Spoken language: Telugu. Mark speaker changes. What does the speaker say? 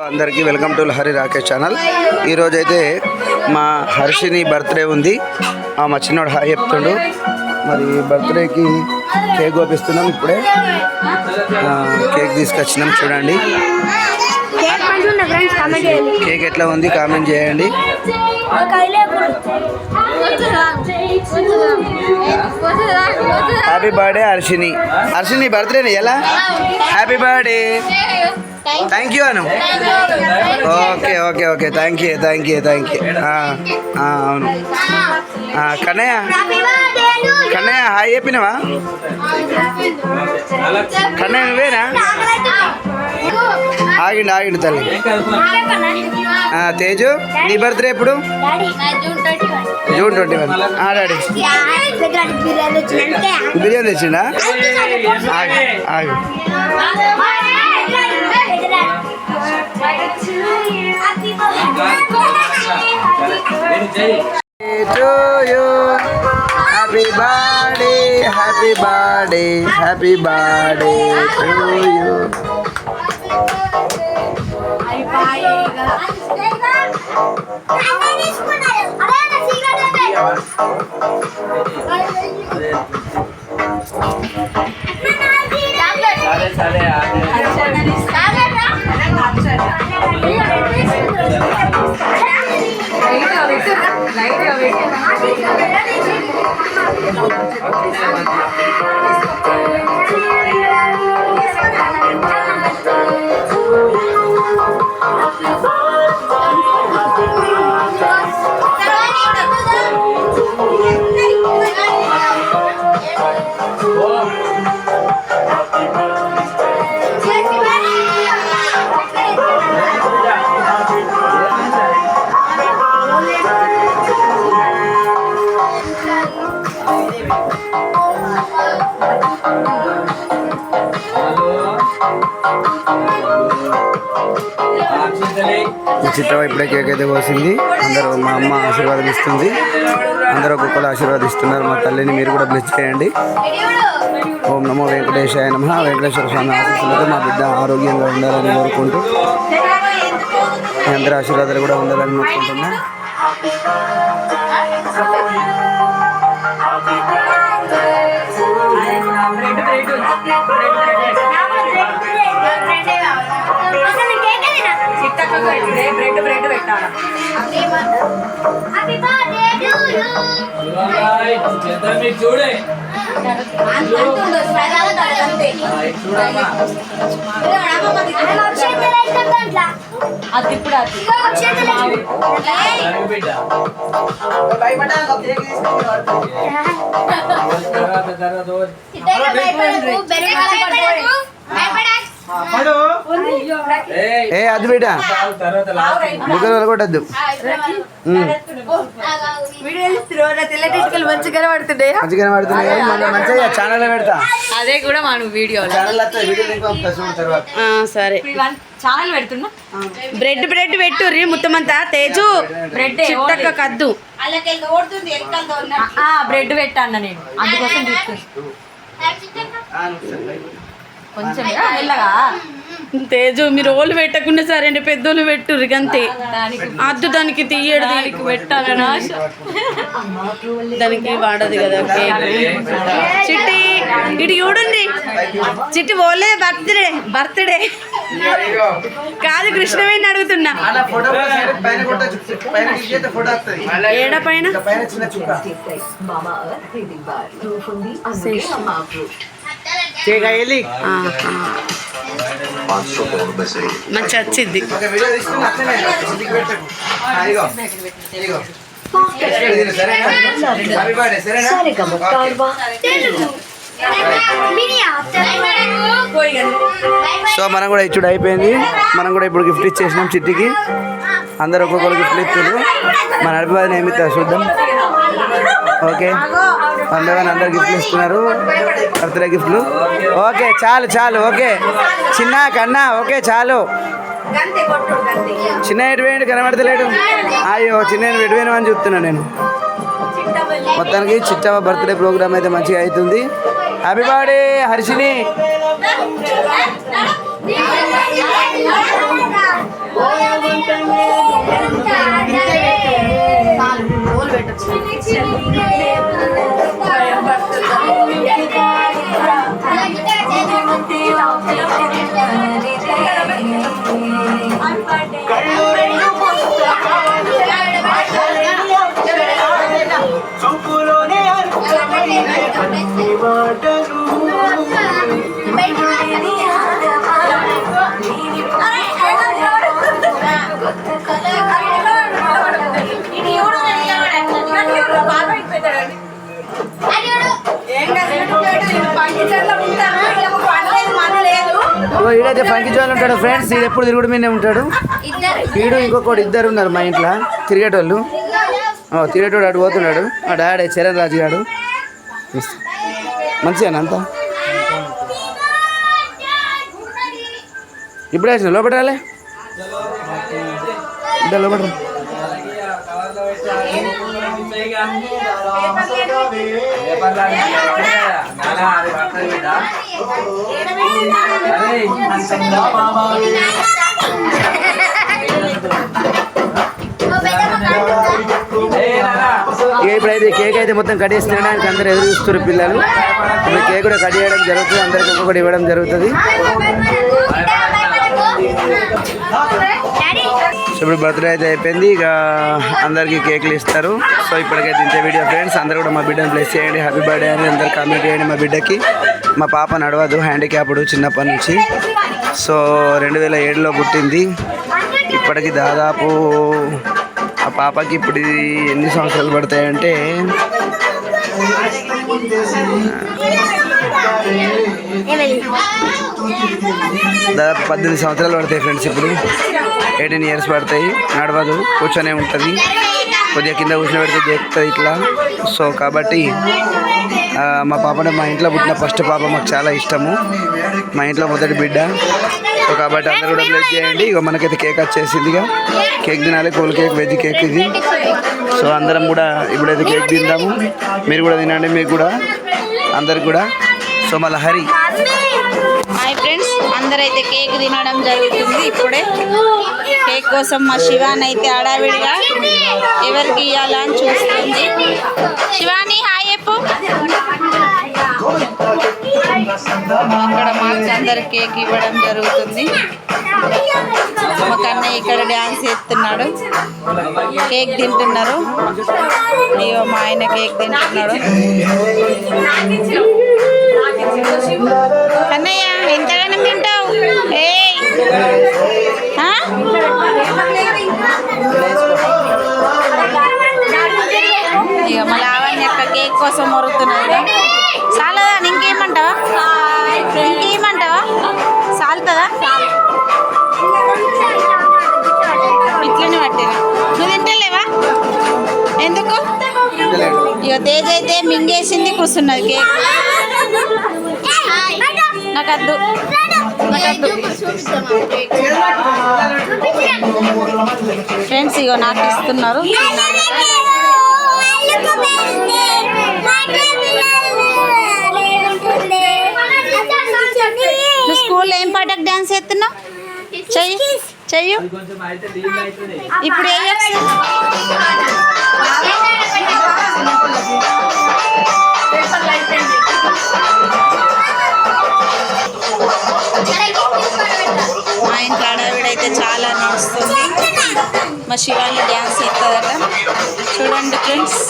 Speaker 1: అందరికీ welcome to Lahari Rakesh channel. ఈరోజైతే మా హర్షిని బర్త్డే ఉంది. మా చిన్నోడు హాయ్ చెప్తుండు. మరి బర్త్డేకి కేక్ కోపిస్తున్నాం. ఇప్పుడే కేక్ తీసుకొచ్చినాం. చూడండి కేక్ ఎట్లా ఉంది కామెంట్ చేయండి. Happy birthday Harshini. హర్షిని బర్త్డేని ఎలా? Happy birthday. Thank you Anu. Okay okay okay thank you thank you thank you. అవును కన్నయ్య కన్నయ్య హాయ్ చెప్పినవా? కన్నయ్య నువ్వేనా? ఆగిండు తల్లి. తేజు నీ బర్త్డే ఎప్పుడు? జూన్ 21. డాడీ బిర్యానీ తెచ్చిండా? ఆగు happy birthday happy birthday happy birthday to you. చిత్రం ఇప్పుడే కేక్ అయితే కోసింది. అందరూ మా అమ్మ ఆశీర్వాదం ఇస్తుంది. అందరూ ఒక్కొక్కరు ఆశీర్వాదిస్తున్నారు. మా తల్లిని మీరు కూడా బ్లెస్ చేయండి. ఓం నమో వెంకటేశాయ నమః. వెంకటేశ్వర స్వామి ఆశీస్సులతో మా బిడ్డ ఆరోగ్యంగా ఉండాలని కోరుకుంటూ మీ అందరి ఆశీర్వాదాలు కూడా ఉండాలని కోరుకుంటున్నా.
Speaker 2: బ్రెడ్ పెట్టాలి. చూడే అది ఇప్పుడు
Speaker 1: అది బిడ్డ బుగ్గలు కొట్టద్దు.
Speaker 2: మంచిగా పడుతున్నాయి
Speaker 1: మంచిగా ఛానల్ పెడతా.
Speaker 2: అదే కూడా మనం వీడియో సరే ఛానల్ పెడుతున్నా. బ్రెడ్ పెట్టుర్రి మొత్తమంతా. తేజు బ్రెడ్ కద్దు బ్రెడ్ పెట్టాను నేను, అందుకోసం కొంచెం మెల్లగా. తేజు మీరు ఓళ్ళు పెట్టకుండా సరే అండి, పెద్దోళ్ళు పెట్టుర్రి అంతే. అద్దు దానికి తీయడు, దానికి పెట్టాలని ఆశ. దానికి వాడదు కదా చిట్టి. ఇటు చూడండి చిట్టి ఓలే బర్త్డే కాదు కృష్ణవేణి అడుగుతున్నా. ఏడ పైన మంచి వచ్చింది.
Speaker 1: సో మనం కూడా ఇచ్చుడు అయిపోయింది. మనం కూడా ఇప్పుడు గిఫ్ట్ ఇచ్చేసినాం చిట్టికి. అందరు ఒక్కొక్కరు గిఫ్ట్లు ఇస్తున్నారు. మన నడిపివాదిని ఏమి చూద్దాం. ఓకే అందరు గిఫ్ట్లు ఇస్తున్నారు, బర్త్డే గిఫ్ట్లు. ఓకే చాలు ఓకే చిన్న కన్నా ఓకే చాలు. చిన్న ఎటువేయండి కనబడతలేడు. అయ్యో చిన్న ఎటువేను అని చెప్తున్నా నేను. మొత్తానికి చిట్టవ బర్త్డే ప్రోగ్రామ్ అయితే మంచిగా అవుతుంది. Happy birthday Harshini. ఈడైతే పంకిజోలు ఉంటాడు ఫ్రెండ్స్. ఈడు ఎప్పుడు తిరుగుడు మీదే ఉంటాడు. వీడు ఇంకొకటి ఇద్దరు ఉన్నారు మా ఇంట్లో తిరిగేటోళ్ళు. తిరిగేటోడు అటు పోతున్నాడు. మా డాడీ చరణ్ రాజు గారు మంచిగా అంతా. ఇప్పుడే వచ్చిన లోపల రాలే ఇద్దరు లోపల ఇప్పుడైతే కేక్ అయితే మొత్తం కట్ చేసి తినడానికి అందరూ ఎదురు చూస్తారు పిల్లలు. ఇప్పుడు కేక్ కూడా కట్ చేయడం జరుగుతుంది. అందరికి ఒక్కొక్కటి ఇవ్వడం జరుగుతుంది. సో ఇప్పుడు బర్త్డే అయితే అయిపోయింది. ఇక అందరికీ కేక్లు ఇస్తారు. సో ఇప్పటికైతే ఇంతే వీడియో ఫ్రెండ్స్. అందరూ కూడా మా బిడ్డను బ్లెస్ చేయండి. హ్యాపీ బర్త్డే అని అందరు కామెంట్ చేయండి. మా బిడ్డకి మా పాప నడవదు, హ్యాండిక్యాప్డ్ చిన్నప్పటి నుంచి. సో 2007లో పుట్టింది. ఇప్పటికి దాదాపు ఆ పాపకి ఇప్పుడు ఎన్ని సంవత్సరాలు పడతాయంటే దాదాపు 18 సంవత్సరాలు పడతాయి ఫ్రెండ్స్. ఇప్పుడు 18 ఇయర్స్ పడతాయి. నడవదు, కూర్చొనే ఉంటుంది. కొద్దిగా కింద కూర్చొని పెడితే చేస్తుంది ఇట్లా. సో కాబట్టి మా పాపనే మా ఇంట్లో పుట్టిన ఫస్ట్ పాప. మాకు చాలా ఇష్టము. మా ఇంట్లో మొదటి బిడ్డ. సో కాబట్టి అందరూ కూడా బ్లెస్ చేయండి. ఇక మనకైతే కేక్ వచ్చేసింది. ఇక కేక్ తినాలి. కూల్ కేక్, వెజ్ కేక్ ఇది. సో అందరం కూడా ఇప్పుడైతే కేక్ తిందాము. మీరు కూడా తినండి, మీకు కూడా అందరికి కూడా. సో మళ్ళీ హరి
Speaker 2: హాయ్ ఫ్రెండ్స్, అందరైతే కేక్ తినడం జరుగుతుంది. ఇప్పుడే కేక్ కోసం మా శివాని అయితే హడావిడిగా ఎవరికి ఇవ్వాలా అని చూస్తుంది. శివాని హాయ్ చెప్పు. ఇక్కడ మార్చి అందరికి కేక్ ఇవ్వడం జరుగుతుంది. మా కన్నయ్య ఇక్కడ డ్యాన్స్ చేస్తున్నాడు. కేక్ తింటున్నారు. అయ్యో మా ఆయన కేక్ తింటున్నాడు. కన్నయ్య ఎంతగానో తింటావు? ఇక మా లావణ్య అక్క కేక్ కోసం మొరుగుతున్నాడు. చాలదా? ఇంకేమంటావా? ఇంకేమంటావా? చాలుతుందా? ఇట్లనే పట్టినా. నువ్వు తింటలేవా? ఎందుకు? ఇక తేజ్ అయితే మింగేసింది, కూర్చున్నది కేక్. నాకద్దు, నాకద్దు ఫ్రెండ్స్. ఇగో నాకు ఇస్తున్నారు. నువ్వు స్కూల్లో ఏం పాటకు డ్యాన్స్ చేస్తున్నావు? చెయ్యి చెయ్యు. ఇప్పుడు ఏ మా ఇంట్లో ఆడవిడైతే చాలా నడుస్తుంది. మా శివాని డ్యాన్స్ చేస్తుందట. చూడండి ఫ్రెండ్స్.